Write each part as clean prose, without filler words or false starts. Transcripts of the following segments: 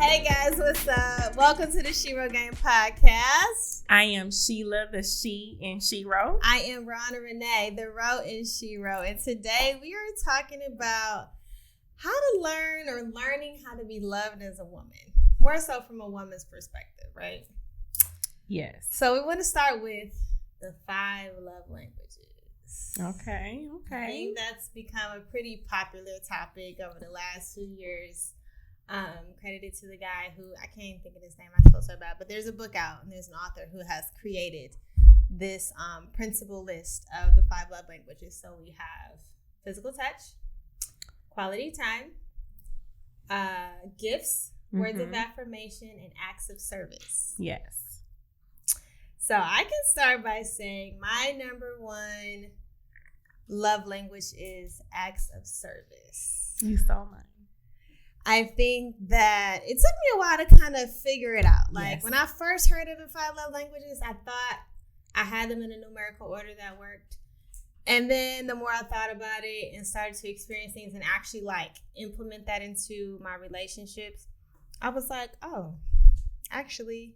Hey guys, what's up? Welcome to the SheRo Game Podcast. I am Sheila, the she in SheRo. I am Ronna Renee, the Ro in SheRo. And today we are talking about how to learn or learning how to be loved as a woman. More so from a woman's perspective, right? Yes. So we want to start with the 5 love languages. Okay. I think that's become a pretty popular topic over the last few years. Credited to the guy who, I can't even think of his name, I feel so bad, but there's a book out and there's an author who has created this principle list of the 5 love languages. So we have physical touch, quality time, gifts, words of affirmation, and acts of service. Yes. So I can start by saying my number 1 love language is acts of service. You stole mine. I think that it took me a while to kind of figure it out. Like when I first heard of the 5 love languages, I thought I had them in a numerical order that worked. And then the more I thought about it and started to experience things and actually like implement that into my relationships, I was like, oh, actually,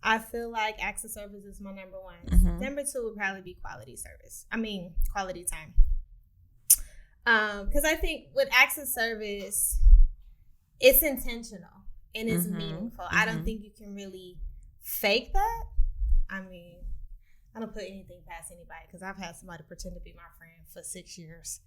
I feel like acts of service is my number 1. Mm-hmm. Number 2 would probably be quality time. Because I think with acts of service, it's intentional and it's meaningful. I don't think you can really fake that. I mean, I don't put anything past anybody because I've had somebody pretend to be my friend for 6 years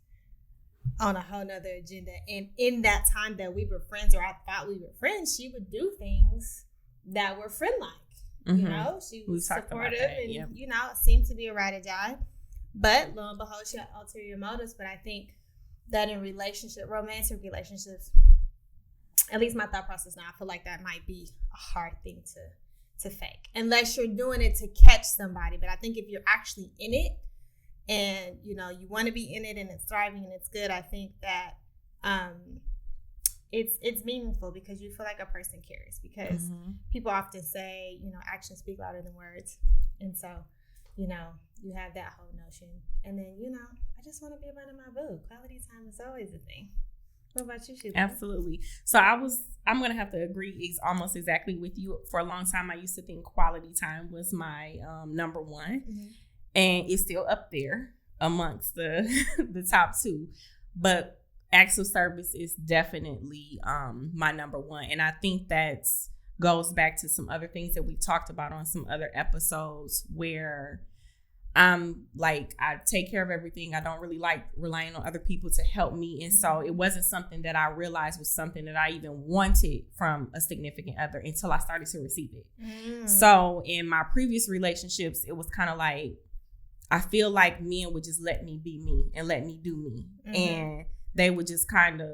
on a whole nother agenda. And in that time that we were friends, or I thought we were friends, she would do things that were friend-like. You know, she was supportive and, you know, seemed to be a ride or die. But lo and behold, she had ulterior motives. But I think that in romantic relationships, at least my thought process now, I feel like that might be a hard thing to fake. Unless you're doing it to catch somebody. But I think if you're actually in it and, you know, you want to be in it and it's thriving and it's good, I think that it's meaningful because you feel like a person cares. Because people often say, you know, actions speak louder than words. And so, you know, you have that whole notion. And then, you know, I just want to be around my boo. Quality time is always a thing. What about you, Sheila? Absolutely. So I'm going to have to agree almost exactly with you. For a long time, I used to think quality time was my number 1. And it's still up there amongst the top 2. But acts of service is definitely my number 1. And I think that goes back to some other things that we talked about on some other episodes where like I take care of everything. I don't really like relying on other people to help me. And so it wasn't something that I realized was something that I even wanted from a significant other until I started to receive it. So in my previous relationships, it was kind of like, I feel like men would just let me be me and let me do me. And they would just kind of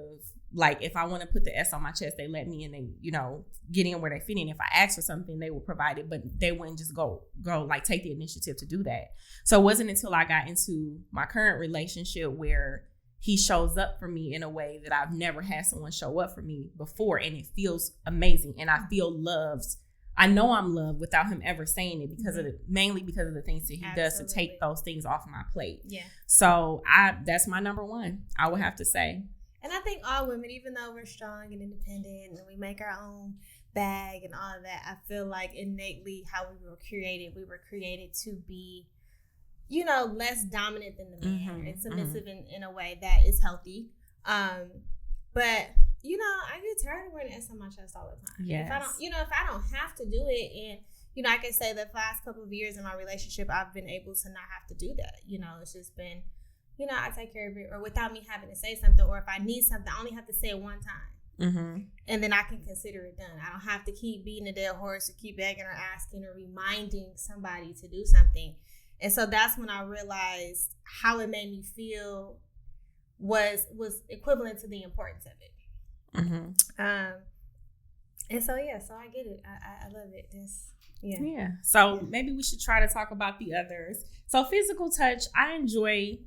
like, if I want to put the S on my chest, they let me and they, you know, get in where they fit in. If I ask for something, they would provide it, but they wouldn't just go like take the initiative to do that. So it wasn't until I got into my current relationship where he shows up for me in a way that I've never had someone show up for me before. And it feels amazing. And I feel loved. I know I'm loved without him ever saying it because of mainly because of the things that he does to take those things off my plate. Yeah. So that's my number 1, I would have to say. And I think all women, even though we're strong and independent and we make our own bag and all of that, I feel like innately how we were created to be, you know, less dominant than the man and submissive in a way that is healthy. But, you know, I get tired of wearing S on my chest all the time. Yes. If I don't have to do it, and, you know, I can say the last couple of years in my relationship, I've been able to not have to do that. You know, it's just been, you know, I take care of it, or without me having to say something, or if I need something, I only have to say it one time. And then I can consider it done. I don't have to keep beating a dead horse or keep begging or asking or reminding somebody to do something. And so that's when I realized how it made me feel was equivalent to the importance of it. And so, so I get it. I love it. So maybe we should try to talk about the others. So physical touch, I enjoy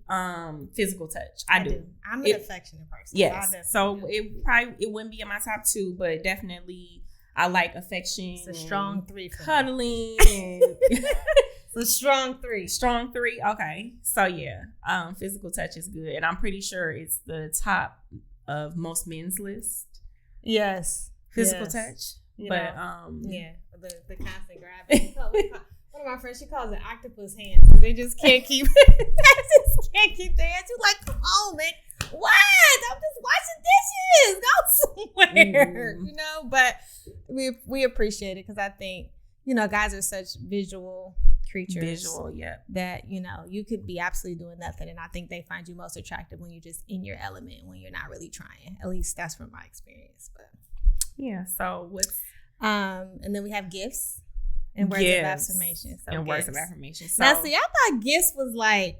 physical touch. I do. I'm an affectionate person. Yes. So it wouldn't be in my top 2, but definitely I like affection. It's a strong 3 for cuddling. And it's a strong 3. Strong 3. Okay. So physical touch is good, and I'm pretty sure it's the top of most men's list. Yes. physical touch. You but know, the constant grabbing. One of my friends, she calls it octopus hands because they just can't keep they just can't keep their hands. You're like, come on, man. What? I'm just washing dishes. Go somewhere. You know, but we appreciate it because I think, you know, guys are such visual creatures. That, you know, you could be absolutely doing nothing, and I think they find you most attractive when you're just in your element, when you're not really trying. At least that's from my experience. But yeah. So what's and then we have gifts. And words of affirmation. Words of affirmation. So, now, see, I thought gifts was like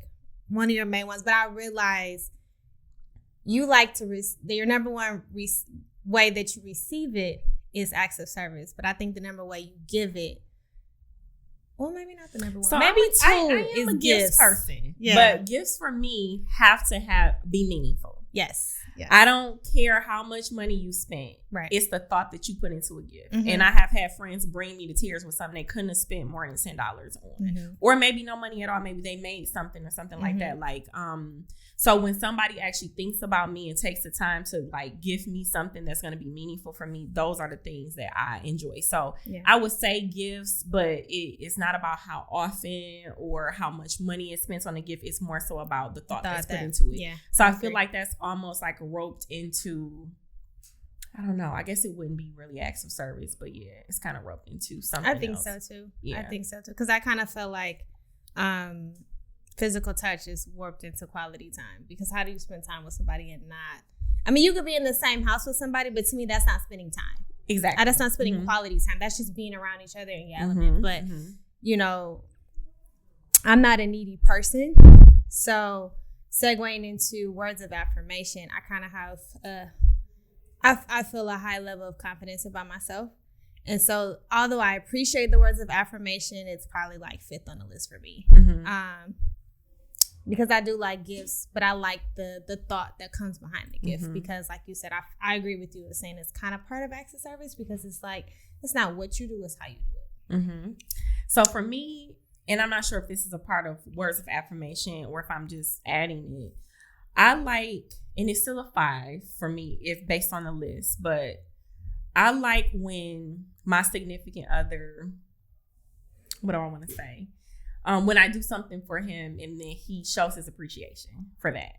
one of your main ones, but I realized you like to your number one way that you receive it is acts of service. But I think the number way you give it, well, maybe not the number one. So maybe I am a gifts person. Yeah. But gifts for me have to be meaningful. Yes. I don't care how much money you spent. Right. It's the thought that you put into a gift. Mm-hmm. And I have had friends bring me to tears with something they couldn't have spent more than $10 on. Mm-hmm. Or maybe no money at all. Maybe they made something or something like that. Like, so when somebody actually thinks about me and takes the time to like give me something that's going to be meaningful for me, those are the things that I enjoy. So I would say gifts, but it's not about how often or how much money is spent on a gift. It's more so about the thought that's put into it. Yeah, so I feel like that's almost like roped into, I don't know, I guess it wouldn't be really acts of service, but yeah, it's kind of roped into something I think else. So too. Yeah. I think so too. Because I kind of felt like physical touch is warped into quality time. Because how do you spend time with somebody and not, I mean, you could be in the same house with somebody, but to me, that's not spending time. Exactly. That's not spending quality time. That's just being around each other in your element. But, you know, I'm not a needy person. So segueing into words of affirmation, I kind of have, I feel a high level of confidence about myself. And so although I appreciate the words of affirmation, it's probably like fifth on the list for me. Because I do like gifts, but I like the thought that comes behind the gift. Because like you said, I agree with you in saying it's kind of part of acts of service, because it's like, it's not what you do, it's how you do it. So for me, and I'm not sure if this is a part of words of affirmation or if I'm just adding it, I like, and it's still a 5 for me if based on the list, but I like when my significant other, what do I want to say? When I do something for him and then he shows his appreciation for that.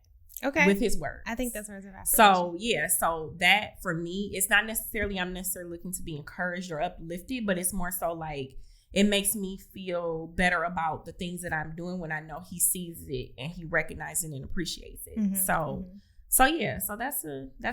Okay. With his words. I think that's words of affirmation. So, yeah. So that for me, it's not necessarily, I'm necessarily looking to be encouraged or uplifted, but it's more so like, it makes me feel better about the things that I'm doing when I know he sees it and he recognizes it and appreciates it. So yeah, so that's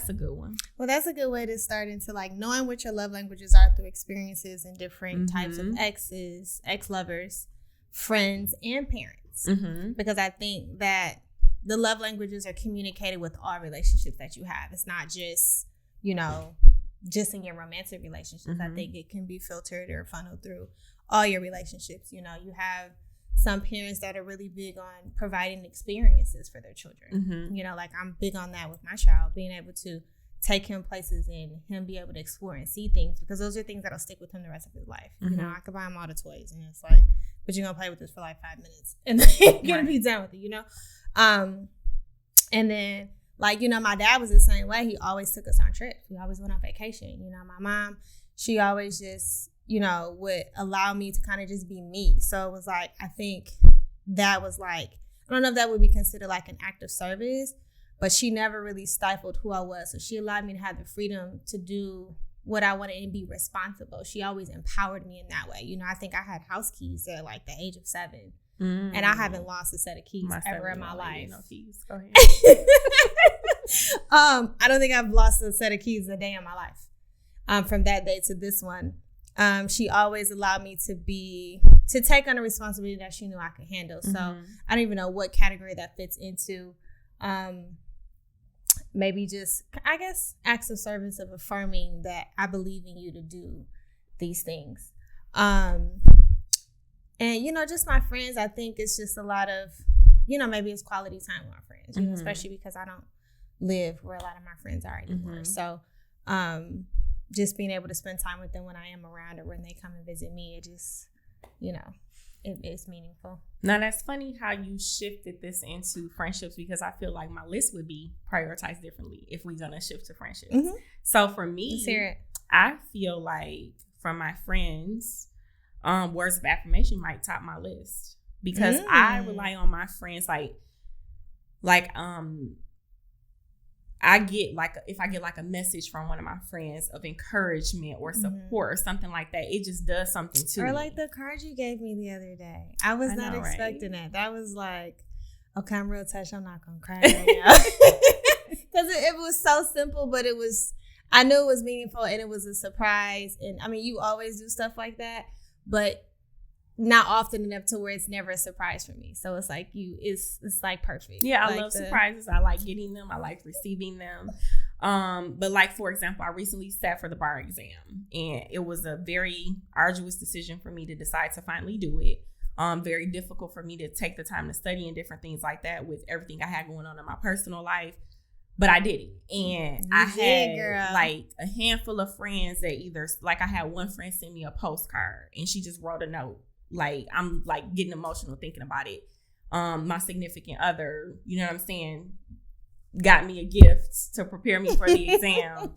a good one. Well, that's a good way to start into like knowing what your love languages are through experiences and different types of exes, ex-lovers, friends, and parents. Because I think that the love languages are communicated with all relationships that you have. It's not just, you know, just in your romantic relationships. I think it can be filtered or funneled through all your relationships. You know, you have some parents that are really big on providing experiences for their children. You know, like I'm big on that with my child, being able to take him places and him be able to explore and see things, because those are things that'll stick with him the rest of his life. You know, I could buy him all the toys and it's like, but you're gonna play with this for like 5 minutes and then you're gonna be done with it, you know? And then like, you know, my dad was the same way. He always took us on trips. We always went on vacation. You know, my mom, she always just, you know, would allow me to kind of just be me. So it was like, I think that was like, I don't know if that would be considered like an act of service, but she never really stifled who I was. So she allowed me to have the freedom to do what I wanted and be responsible. She always empowered me in that way. You know, I think I had house keys at like the age of 7. And I haven't lost a set of keys ever in my life. No keys. Go ahead. I don't think I've lost a set of keys a day in my life. From that day to this one. She always allowed me to take on a responsibility that she knew I could handle. So I don't even know what category that fits into. Maybe just, I guess, acts of service of affirming that I believe in you to do these things. And, you know, just my friends, I think it's just a lot of, you know, maybe it's quality time with my friends, you know, especially because I don't live where a lot of my friends are anymore. So just being able to spend time with them when I am around or when they come and visit me, it just, you know, it's meaningful. Now, that's funny how you shifted this into friendships, because I feel like my list would be prioritized differently if we're going to shift to friendships. So for me, I feel like from my friends, words of affirmation might top my list because I rely on my friends I get if I get like a message from one of my friends of encouragement or support or something like that, it just does something to me. Or like the card you gave me the other day. I was not expecting that. That was like, okay, I'm real touched. I'm not going to cry right now. Because it was so simple, but I knew it was meaningful and it was a surprise. And I mean, you always do stuff like that, but not often enough to where it's never a surprise for me. So it's like it's like perfect. Yeah, I love surprises. I like getting them. I like receiving them. But like, for example, I recently sat for the bar exam and it was a very arduous decision for me to decide to finally do it. Very difficult for me to take the time to study and different things like that with everything I had going on in my personal life. But I did it. And I had like a handful of friends that either, like I had one friend send me a postcard and she just wrote a note. Like, I'm like getting emotional thinking about it. My significant other, you know what I'm saying, got me a gift to prepare me for the exam.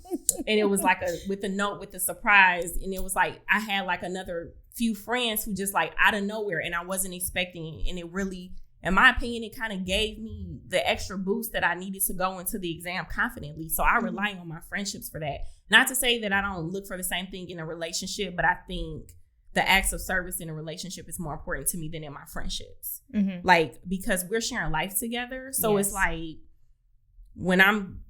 And it was like with a note with a surprise. And it was like, I had like another few friends who just like out of nowhere and I wasn't expecting it. And it really, in my opinion, it kind of gave me the extra boost that I needed to go into the exam confidently. So I rely on my friendships for that. Not to say that I don't look for the same thing in a relationship, but I think the acts of service in a relationship is more important to me than in my friendships. Like, because we're sharing life together. So it's like when I'm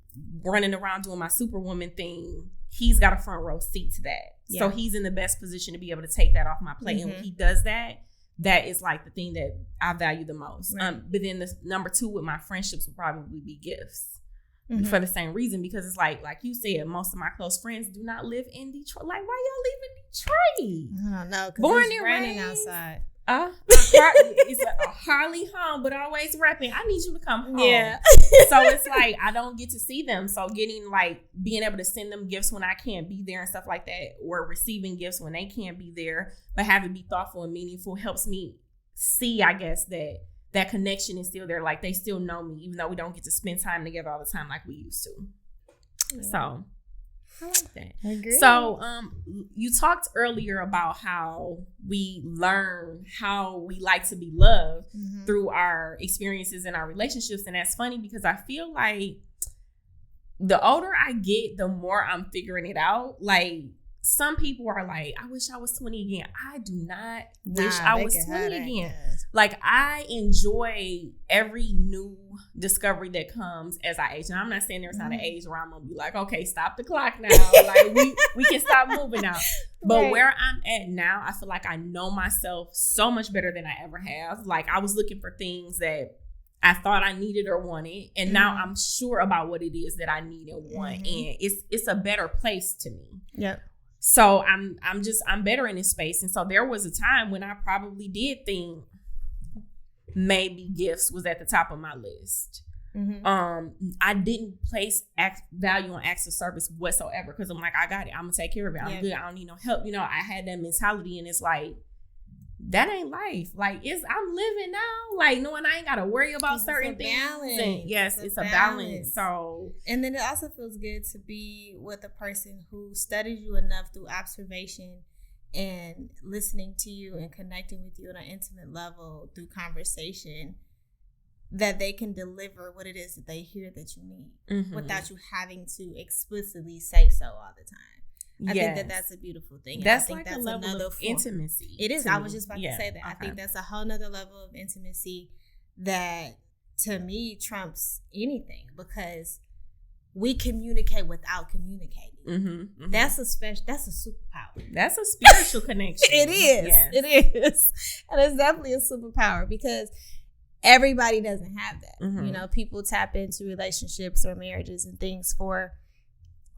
running around doing my superwoman thing, he's got a front row seat to that. Yeah. So he's in the best position to be able to take that off my plate. And when he does that, that is like the thing that I value the most. Right. But then the number two with my friendships would probably be gifts. For the same reason, because it's like you said, most of my close friends do not live in Detroit. Like, why y'all live in Detroit? I don't know. Born it's and raining raised outside. It's a Harley home, but always repping. I need you to come home. Yeah. So it's like I don't get to see them. So being able to send them gifts when I can't be there and stuff like that, or receiving gifts when they can't be there, but having to be thoughtful and meaningful helps me see, I guess, that connection is still there. Like, they still know me, even though we don't get to spend time together all the time like we used to. Yeah. So I like that. I agree. So you talked earlier about how we learn how we like to be loved through our experiences in our relationships. And that's funny because I feel like the older I get, the more I'm figuring it out. Like, some people are like, I wish I was 20 again. I do not wish I was 20 again. Like, I enjoy every new discovery that comes as I age. And I'm not saying there's not an age where I'm going to be like, okay, stop the clock now. Like, we can stop moving now. But where I'm at now, I feel like I know myself so much better than I ever have. Like, I was looking for things that I thought I needed or wanted. And now I'm sure about what it is that I need and want. And it's a better place to me. Yep. So I'm better in this space. And so there was a time when I probably did think maybe gifts was at the top of my list. I didn't place value on acts of service whatsoever because I'm like, I got it. I'm gonna take care of it. I'm good. I don't need no help. You know, I had that mentality, and it's like, that ain't life. Like, I'm living now, like, knowing I ain't gotta worry about certain things. And yes, it's a balance. So, and then it also feels good to be with a person who studies you enough through observation and listening to you and connecting with you on an intimate level through conversation, that they can deliver what it is that they hear that you need without you having to explicitly say so all the time. I think that's a beautiful thing. That's, I think like that's a level of intimacy. It is. I was just about to say that. Okay. I think that's a whole nother level of intimacy that, to me, trumps anything, because we communicate without communicating. That's a superpower. That's a spiritual connection. It is. Yes. It is. And it's definitely a superpower, because everybody doesn't have that. You know, people tap into relationships or marriages and things for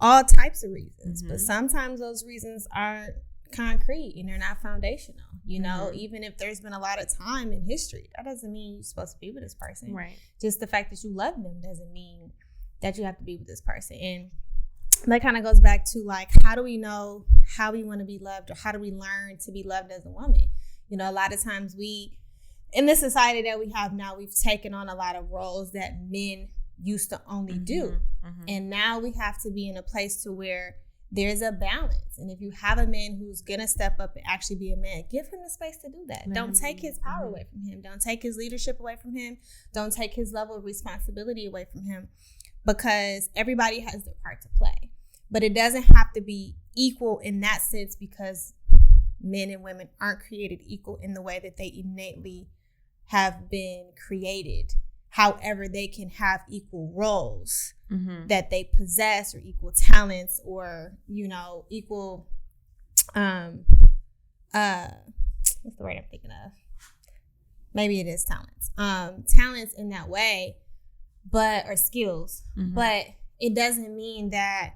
all types of reasons, but sometimes those reasons aren't concrete and they're not foundational. You know, even if there's been a lot of time in history, that doesn't mean you're supposed to be with this person. Right. Just the fact that you love them doesn't mean that you have to be with this person. And that kind of goes back to, like, how do we know how we want to be loved, or how do we learn to be loved as a woman? You know, a lot of times in the society that we have now, we've taken on a lot of roles that men used to only do. And now we have to be in a place to where there's a balance. And if you have a man who's going to step up and actually be a man, give him the space to do that. Don't take his power away from him. Don't take his leadership away from him. Don't take his level of responsibility away from him, because everybody has their part to play. But it doesn't have to be equal in that sense, because men and women aren't created equal in the way that they innately have been created. However, they can have equal roles that they possess, or equal talents, or, equal, what's the word I'm thinking of? Maybe it is talents. Talents in that way, or skills. But it doesn't mean that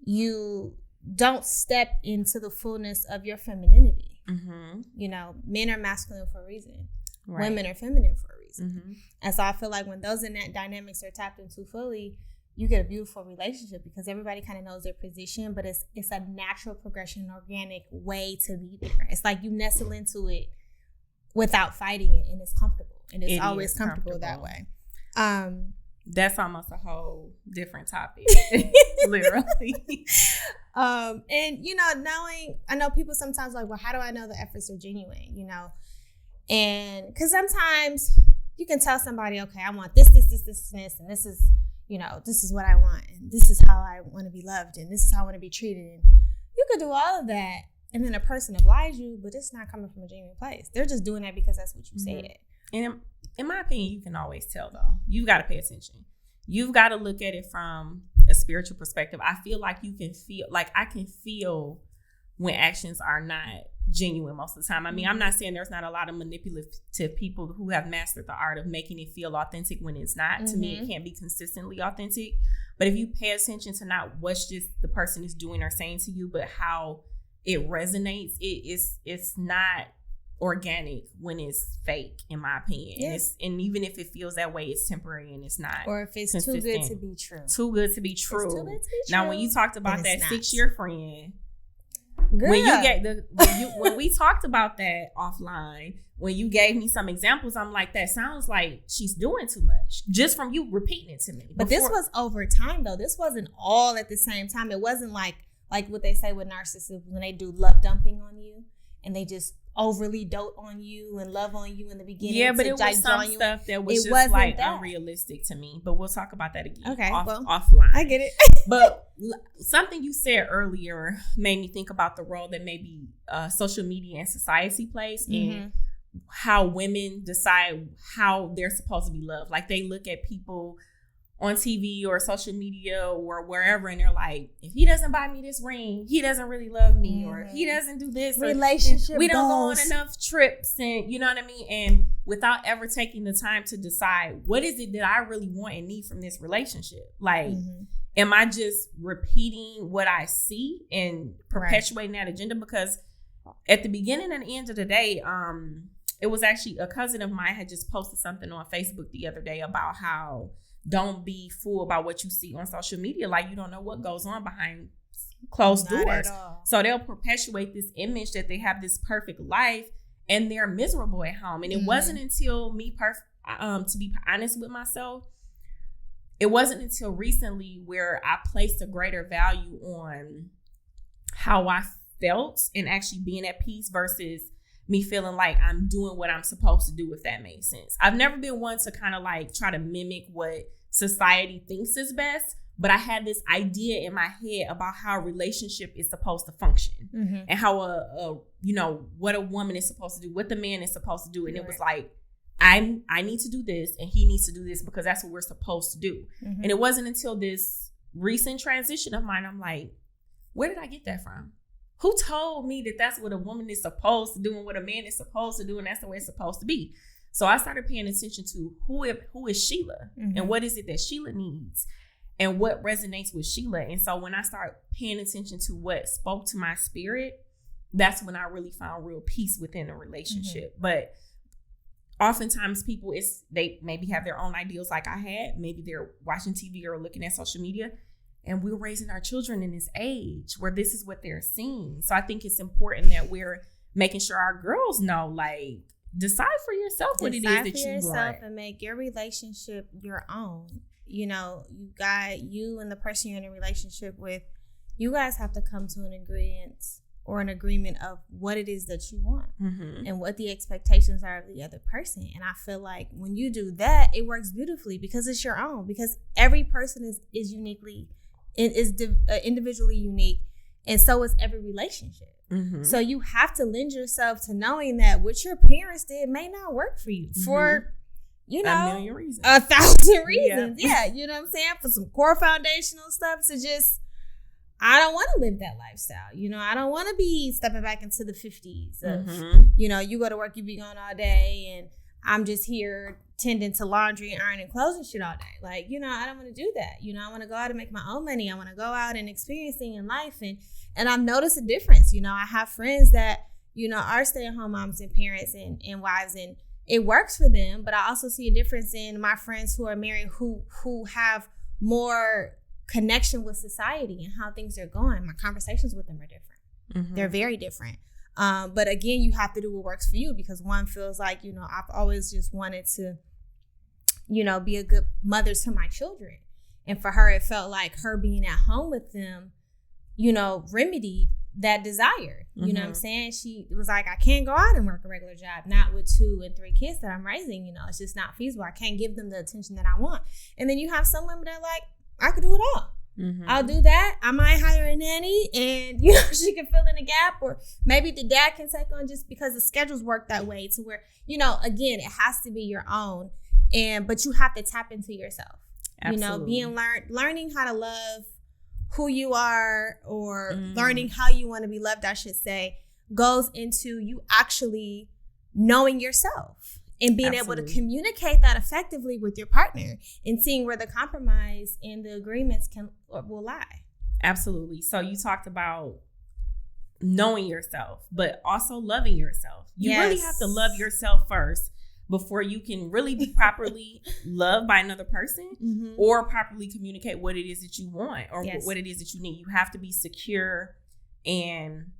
you don't step into the fullness of your femininity. Men are masculine for a reason. Right. Women are feminine for a reason. And so I feel like when those dynamics are tapped into fully, you get a beautiful relationship, because everybody kind of knows their position, but it's a natural progression, an organic way to be there. It's like you nestle into it without fighting it, and it's comfortable. And it's always comfortable that way. That's almost a whole different topic, literally. And, I know people sometimes are like, well, how do I know the efforts are genuine, And because sometimes you can tell somebody, okay, I want this, and this is, this is what I want, and this is how I want to be loved, and this is how I want to be treated. And you could do all of that, and then a person oblige you, but it's not coming from a genuine place. They're just doing that because that's what you said. And in my opinion, you can always tell, though. You've got to pay attention. You've got to look at it from a spiritual perspective. I feel like I can feel when actions are not genuine most of the time. I mean, I'm not saying there's not a lot of manipulative people who have mastered the art of making it feel authentic when it's not. To me, it can't be consistently authentic. But if you pay attention to not what's just the person is doing or saying to you, but how it resonates, it's not organic when it's fake, in my opinion. Yes. And even if it feels that way, it's temporary and it's not. Or if it's consistent. Too good to be true. Too good to be true. It's too good to be true. Now, when you talked about that 6-year friend, girl. When we talked about that offline, when you gave me some examples, I'm like, that sounds like she's doing too much, just from you repeating it to me. But this was over time, though. This wasn't all at the same time. It wasn't like what they say with narcissists when they do love dumping on you, and they just overly dote on you and love on you in the beginning. Yeah, but it was some stuff that was just like unrealistic to me. But we'll talk about that again. Okay, offline. I get it. But something you said earlier made me think about the role that maybe social media and society plays in how women decide how they're supposed to be loved. Like, they look at people on TV or social media or wherever, and they're like, if he doesn't buy me this ring, he doesn't really love me, or he doesn't do this, relationship we don't go on enough trips, and you know what I mean? And without ever taking the time to decide, what is it that I really want and need from this relationship? Like, am I just repeating what I see and perpetuating that agenda? Because at the beginning and the end of the day, it was actually a cousin of mine had just posted something on Facebook the other day about how don't be fooled about what you see on social media. Like, you don't know what goes on behind closed doors. So they'll perpetuate this image that they have this perfect life, and they're miserable at home. And it wasn't until to be honest with myself, it wasn't until recently where I placed a greater value on how I felt and actually being at peace versus me feeling like I'm doing what I'm supposed to do, if that makes sense. I've never been one to kind of like try to mimic what society thinks is best, but I had this idea in my head about how a relationship is supposed to function and how what a woman is supposed to do, what the man is supposed to do. And it was like, I need to do this and he needs to do this because that's what we're supposed to do. And it wasn't until this recent transition of mine, I'm like, where did I get that from? Who told me that that's what a woman is supposed to do and what a man is supposed to do, and that's the way it's supposed to be? So I started paying attention to who is Sheila and what is it that Sheila needs and what resonates with Sheila. And so when I started paying attention to what spoke to my spirit, that's when I really found real peace within a relationship. But oftentimes people, they maybe have their own ideals like I had. Maybe they're watching TV or looking at social media. And we're raising our children in this age where this is what they're seeing. So I think it's important that we're making sure our girls know, like, decide for yourself what it is that you want. Decide for yourself and make your relationship your own. You know, you and the person you're in a relationship with, you guys have to come to an agreement of what it is that you want and what the expectations are of the other person. And I feel like when you do that, it works beautifully because it's your own, because every person is uniquely, individually unique. And so is every relationship. So you have to lend yourself to knowing that what your parents did may not work for you for, you know, 1,000,000 reasons. 1,000 reasons. Yeah. You know what I'm saying? For some core foundational stuff to just, I don't want to live that lifestyle. You know, I don't want to be stepping back into the 50s of, you know, you go to work, you be gone all day, and I'm just here tending to laundry and ironing clothes and shit all day. Like, you know, I don't want to do that. You know, I want to go out and make my own money. I want to go out and experience things in life. And I've noticed a difference. You know, I have friends that, you know, are stay-at-home moms and parents and wives, and it works for them. But I also see a difference in my friends who are married who have more connection with society and how things are going. My conversations with them are different. They're very different. But again, you have to do what works for you, because one feels like, you know, I've always just wanted to, you know, be a good mother to my children. And for her, it felt like her being at home with them, you know, remedied that desire. You know what I'm saying? She was like, I can't go out and work a regular job, not with 2 and 3 kids that I'm raising. You know, it's just not feasible. I can't give them the attention that I want. And then you have some women that are like, I could do it all. I'll do that. I might hire a nanny, and, you know, she can fill in the gap, or maybe the dad can take on, just because the schedules work that way, to where, you know, again, it has to be your own. But you have to tap into yourself. Absolutely. You know, learning how to love who you are, or learning how you want to be loved, I should say, goes into you actually knowing yourself and being able to communicate that effectively with your partner, and seeing where the compromise and the agreements will lie. Absolutely. So you talked about knowing yourself, but also loving yourself. You really have to love yourself first before you can really be properly loved by another person, or properly communicate what it is that you want, or what it is that you need. You have to be secure and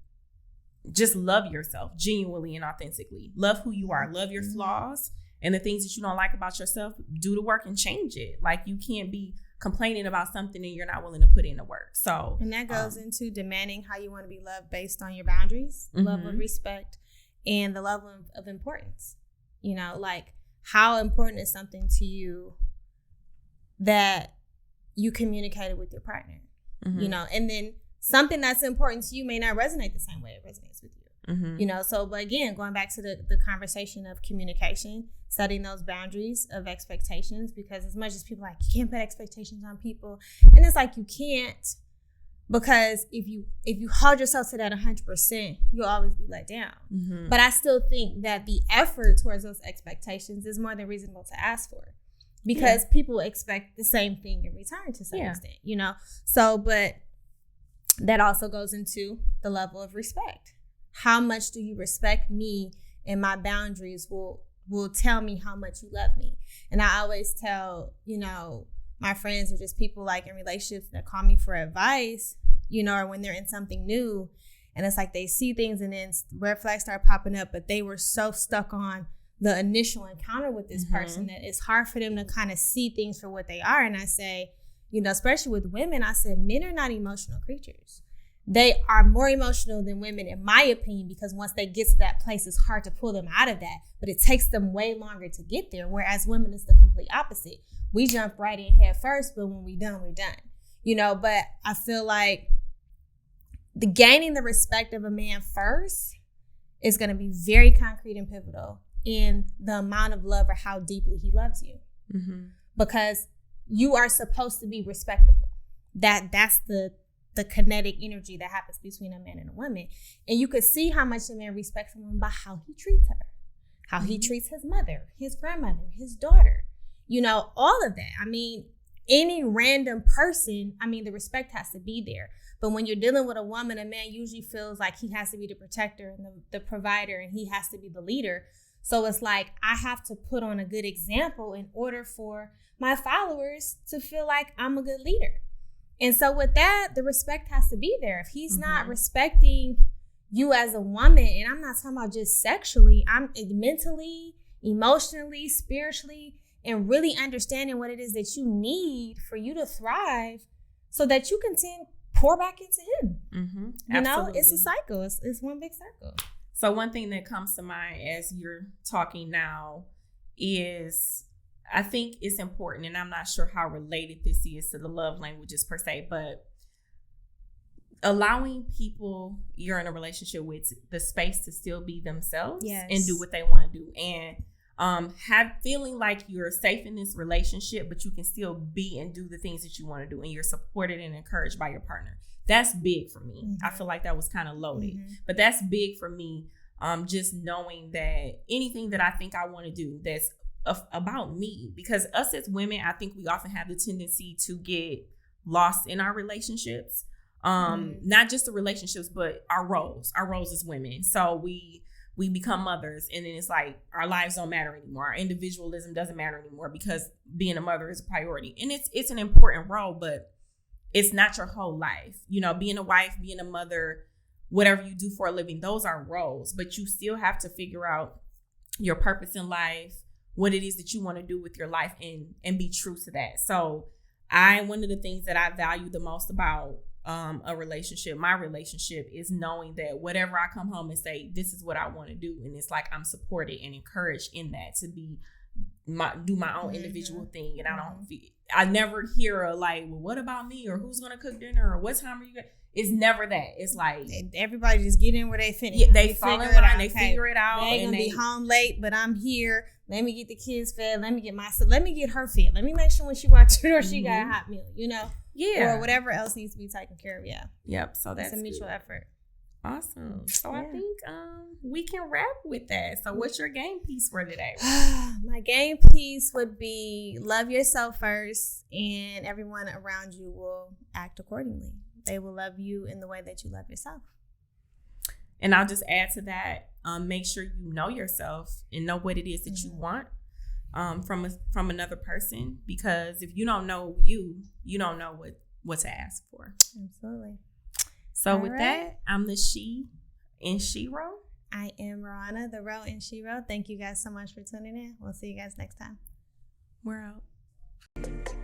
just love yourself genuinely and authentically. Love who you are. Love your flaws and the things that you don't like about yourself. Do the work and change it. Like, you can't be complaining about something and you're not willing to put in the work. So, and that goes into demanding how you want to be loved based on your boundaries, level of respect, and the level of importance. You know, like, how important is something to you that you communicated with your partner? You know, and then something that's important to you may not resonate the same way it resonates with you. You know, so, but again, going back to the conversation of communication, setting those boundaries of expectations, because as much as people are like, you can't put expectations on people, and it's like, you can't, because if you hold yourself to that 100%, you'll always be let down. But I still think that the effort towards those expectations is more than reasonable to ask for, because people expect the same thing in return to some extent, you know? So, but that also goes into the level of respect. How much do you respect me, and my boundaries will tell me how much you love me. And I always tell, you know, my friends, or just people like in relationships that call me for advice, you know, or when they're in something new, and it's like they see things and then red flags start popping up, but they were so stuck on the initial encounter with this person that it's hard for them to kind of see things for what they are. And I say, you know, especially with women, I said, men are not emotional creatures. They are more emotional than women, in my opinion, because once they get to that place, it's hard to pull them out of that, but it takes them way longer to get there. Whereas women, it's the complete opposite. We jump right in head first, but when we're done, you know. But I feel like the gaining the respect of a man first is going to be very concrete and pivotal in the amount of love, or how deeply he loves you. Because you are supposed to be respectable. That's the kinetic energy that happens between a man and a woman. And you could see how much a man respects a woman by how he treats her, how he treats his mother, his grandmother, his daughter, you know, all of that. I mean, any random person, I mean, the respect has to be there. But when you're dealing with a woman, a man usually feels like he has to be the protector and the provider, and he has to be the leader. So it's like, I have to put on a good example in order for my followers to feel like I'm a good leader. And so with that, the respect has to be there. If he's not respecting you as a woman, and I'm not talking about just sexually, I'm mentally, emotionally, spiritually, and really understanding what it is that you need for you to thrive, so that you can pour back into him. Mm-hmm. You know, it's a cycle. It's one big circle. So one thing that comes to mind as you're talking now is, I think it's important, and I'm not sure how related this is to the love languages per se, but allowing people you're in a relationship with the space to still be themselves and do what they want to do, and feeling like you're safe in this relationship, but you can still be and do the things that you want to do, and you're supported and encouraged by your partner. That's big for me. Mm-hmm. I feel like that was kind of loaded, but that's big for me. Just knowing that anything that I think I want to do that's about me, because us as women, I think we often have the tendency to get lost in our relationships. Not just the relationships, but our roles as women. So we become mothers, and then it's like our lives don't matter anymore. Our individualism doesn't matter anymore because being a mother is a priority, and it's an important role, but it's not your whole life. You know, being a wife, being a mother, whatever you do for a living, those are roles, but you still have to figure out your purpose in life, what it is that you want to do with your life, and be true to that. So one of the things that I value the most about my relationship is knowing that whatever I come home and say, this is what I want to do, and it's like I'm supported and encouraged in that to do my own individual thing, and I never hear a like, well, what about me, or who's gonna cook dinner, or what time are you gonna? It's never that. It's like everybody just get in where they fit in. Yeah, they fall in line. They figure it out. They ain't gonna be home late, but I'm here. Let me get the kids fed. Let me get let me get her fed. Let me make sure when she watches it or she got a hot meal, you know? Yeah. Or whatever else needs to be taken care of. Yeah. Yep. So that's a mutual effort. Awesome. So I think we can wrap with that. So what's your game piece for today? My game piece would be love yourself first, and everyone around you will act accordingly. They will love you in the way that you love yourself. And I'll just add to that, make sure you know yourself and know what it is that you want from another person, because if you don't know you don't know what to ask for. Absolutely. So with that, I'm the She in SheRo. I am Roanna, the Ro in SheRo. Thank you guys so much for tuning in. We'll see you guys next time. We're out.